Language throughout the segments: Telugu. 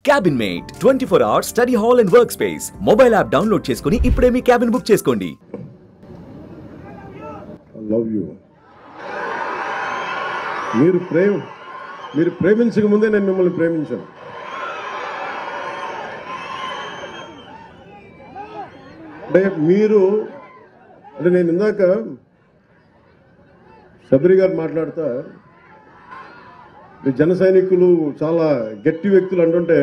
Cabin mate 24 hours study hall and work space mobile app download చేసుకుని ఇప్పుడే మీ క్యాబిన్ బుక్ చేసుకోండి. Love you. మీరు ప్రేమించక ముందే నేను మిమ్మల్ని ప్రేమించాను. అంటే నేను ఇందాక శబరి గారు మాట్లాడుతా జన సైనికులు చాలా గట్టి వ్యక్తులు అంటుంటే,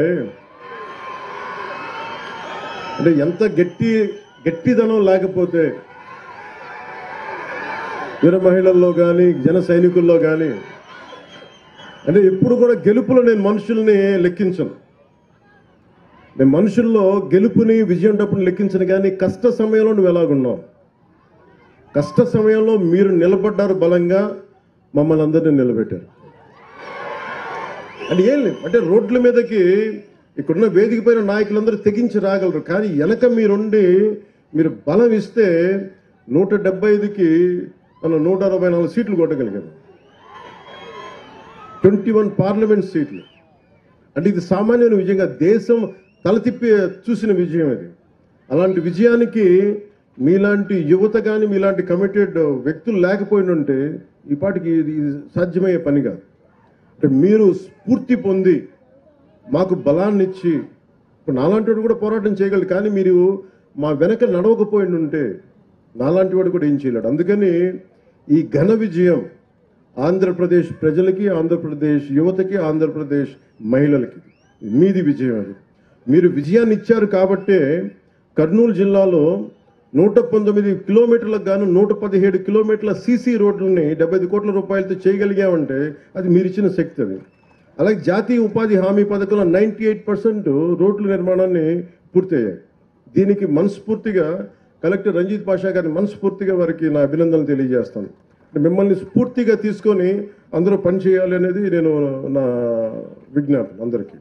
అంటే ఎంత గట్టిదనం లేకపోతే వీర మహిళల్లో కానీ జన సైనికుల్లో కానీ, అంటే ఎప్పుడు కూడా గెలుపులో నేను మనుషుల్ని లెక్కించను. నేను మనుషుల్లో గెలుపుని విజయం డబ్బుని లెక్కించను. కానీ కష్ట సమయంలో నువ్వు ఎలాగున్నావు, కష్ట సమయంలో మీరు నిలబడ్డారు, బలంగా మమ్మల్ని అందరినీ నిలబెట్టారు. అంటే ఏం లేదు, అంటే రోడ్ల మీదకి ఇక్కడున్న వేదిక పైన నాయకులందరూ తెగించి రాగలరు. కానీ వెనక మీరు బలం ఇస్తే 175కి మనం 164 సీట్లు కొట్టగలిగాము, 21 పార్లమెంట్ సీట్లు. అంటే ఇది సామాన్యమైన విజయంగా దేశం తలతిప్పి చూసిన విజయం అది. అలాంటి విజయానికి మీలాంటి యువత కానీ మీలాంటి కమిటెడ్ వ్యక్తులు లేకపోయినంటే ఈ పాటికి ఇది సాధ్యమయ్యే పని కాదు. అంటే మీరు స్ఫూర్తి పొంది మాకు బలాన్ని ఇచ్చి, ఇప్పుడు నాలాంటి వాడు కూడా పోరాటం చేయగలరు. కానీ మీరు మా వెనక నడవకపోయింటే నాలాంటి వాడు కూడా ఏం చేయలేడు. అందుకని ఈ ఘన విజయం ఆంధ్రప్రదేశ్ ప్రజలకి, ఆంధ్రప్రదేశ్ యువతకి, ఆంధ్రప్రదేశ్ మహిళలకి మీది విజయం. అది మీరు విజయాన్ని ఇచ్చారు కాబట్టే కర్నూలు జిల్లాలో 119 కిలోమీటర్లకు గాను 117 కిలోమీటర్ల సీసీ రోడ్లని 75 కోట్ల రూపాయలతో చేయగలిగామంటే అది మీరు ఇచ్చిన శక్తి. అది అలాగే జాతీయ ఉపాధి హామీ పథకంలో 98% రోడ్ల నిర్మాణాన్ని పూర్తయ్యాయి. దీనికి మనస్ఫూర్తిగా కలెక్టర్ రంజిత్ పాషా గారిని మనస్ఫూర్తిగా వారికి నా అభినందనలు తెలియజేస్తాను. మిమ్మల్ని స్ఫూర్తిగా తీసుకొని అందరూ పనిచేయాలి అనేది నేను నా విజ్ఞాపన అందరికీ.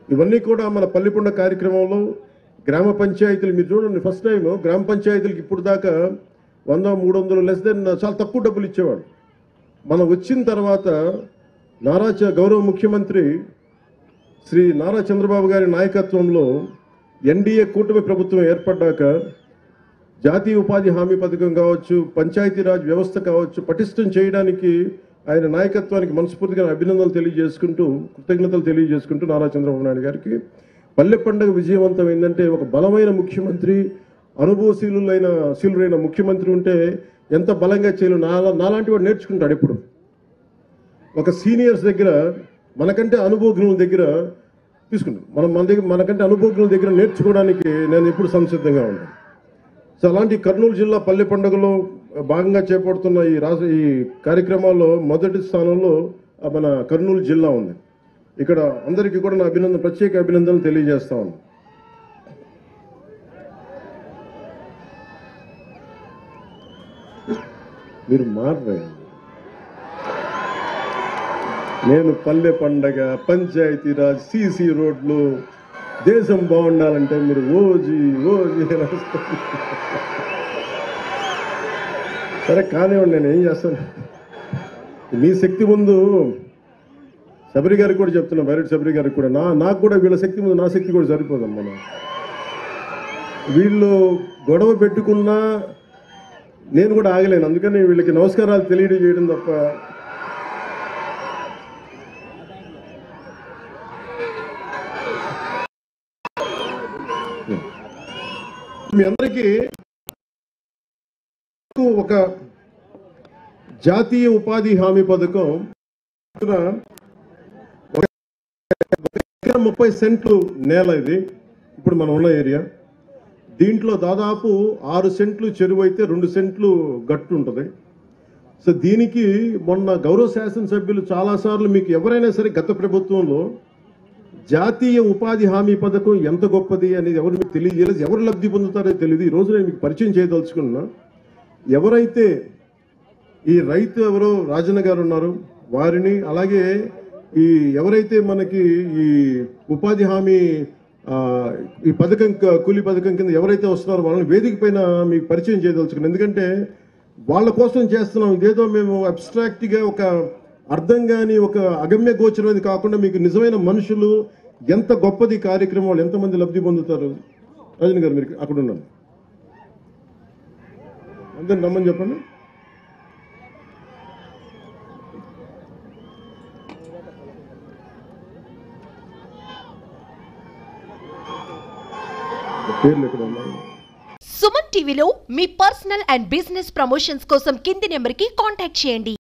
ఇవన్నీ కూడా మన పల్లిపొండ కార్యక్రమంలో గ్రామ పంచాయతీలు మీరు చూడండి, ఫస్ట్ టైం గ్రామ పంచాయతీలకు ఇప్పుడు దాకా 100-300 లెస్ దెన్ చాలా తక్కువ డబ్బులు ఇచ్చేవాడు. మనం వచ్చిన తర్వాత గౌరవ ముఖ్యమంత్రి శ్రీ నారా చంద్రబాబు గారి నాయకత్వంలో ఎన్డీఏ కూటమి ప్రభుత్వం ఏర్పడ్డాక జాతీయ ఉపాధి హామీ పథకం కావచ్చు, పంచాయతీరాజ్ వ్యవస్థ కావచ్చు, పటిష్టం చేయడానికి ఆయన నాయకత్వానికి మనస్ఫూర్తిగా అభినందనలు తెలియజేసుకుంటూ, కృతజ్ఞతలు తెలియజేసుకుంటూ నారా చంద్రబాబు నాయుడు గారికి పల్లె పండుగ విజయవంతం ఏంటంటే ఒక బలమైన ముఖ్యమంత్రి, అనుభవశీలురైన ముఖ్యమంత్రి ఉంటే ఎంత బలంగా చేయలేరు. నాలాంటి వాడు నేర్చుకుంటాడు. ఎప్పుడు ఒక సీనియర్స్ దగ్గర మనకంటే అనుభవజ్ఞుల దగ్గర తీసుకుంటాం. మనకంటే అనుభవజ్ఞుల దగ్గర నేర్చుకోవడానికి నేను ఎప్పుడు సంసిద్ధంగా ఉంటాను. సో అలాంటి కర్నూలు జిల్లా పల్లె పండుగలో భాగంగా చేపడుతున్న ఈ కార్యక్రమాల్లో మొదటి స్థానంలో మన కర్నూలు జిల్లా ఉంది. ఇక్కడ అందరికీ కూడా నా ప్రత్యేక అభినందనలు తెలియజేస్తా ఉన్నాను. మీరు మారరే, నేను పల్లె పండగ, పంచాయతీరాజ్, సీసీ రోడ్లు, దేశం బాగుండాలంటే మీరు ఓజీ సరే కానివ్వండి, నేను ఏం చేస్తాను. మీ శక్తి ముందు శబరి గారికి కూడా చెప్తున్నా, బైరెడ్డి శబరి గారికి కూడా, నాకు కూడా వీళ్ళ శక్తి ముందు నా శక్తి కూడా సరిపోదాం. మనం వీళ్ళు గొడవ పెట్టుకున్నా నేను కూడా ఆగలేను. అందుకని వీళ్ళకి నమస్కారాలు తెలియజేయడం తప్ప మీ అందరికీ ఒక జాతీయ ఉపాధి హామీ పథకం 30 సెంట్లు నేల. ఇది ఇప్పుడు మనం ఉన్న ఏరియా. దీంట్లో దాదాపు 6 సెంట్లు చెరువు అయితే 2 సెంట్లు గట్టు ఉంటుంది. సో దీనికి మొన్న గౌరవ శాసనసభ్యులు చాలాసార్లు మీకు ఎవరైనా సరే గత ప్రభుత్వంలో జాతీయ ఉపాధి హామీ పథకం ఎంత గొప్పది అనేది ఎవరు మీకు తెలియజేయలేదు, ఎవరు లబ్ధి పొందుతారో తెలియదు. ఈరోజు నేను మీకు పరిచయం చేయదలుచుకున్నా. ఎవరైతే ఈ రైతు ఎవరో రాజన్న గారు ఉన్నారు వారిని, అలాగే ఎవరైతే మనకి ఈ ఉపాధి హామీ ఈ పథకం కూలీ పథకం కింద ఎవరైతే వస్తున్నారో వాళ్ళని వేదిక పైన మీకు పరిచయం చేయదలుచుకున్నాను. ఎందుకంటే వాళ్ళ కోసం చేస్తున్నాం. ఇదేదో మేము అబ్స్ట్రాక్ట్గా ఒక అర్థం కాని ఒక అగమ్య గోచరమైనది కాకుండా మీకు నిజమైన మనుషులు ఎంత గొప్పది కార్యక్రమం, వాళ్ళు ఎంతమంది లబ్ధి పొందుతారు. రజని గారు మీరు అక్కడ ఉన్నాను, అందరిని నమ్మని చెప్పండి. పేర్లు ఎక్కడ ఉన్నాయి? సుమన్ టీవీలో మీ పర్సనల్ అండ్ బిజినెస్ ప్రమోషన్స్ కోసం కింది నెంబర్కి కాంటాక్ట్ చేయండి.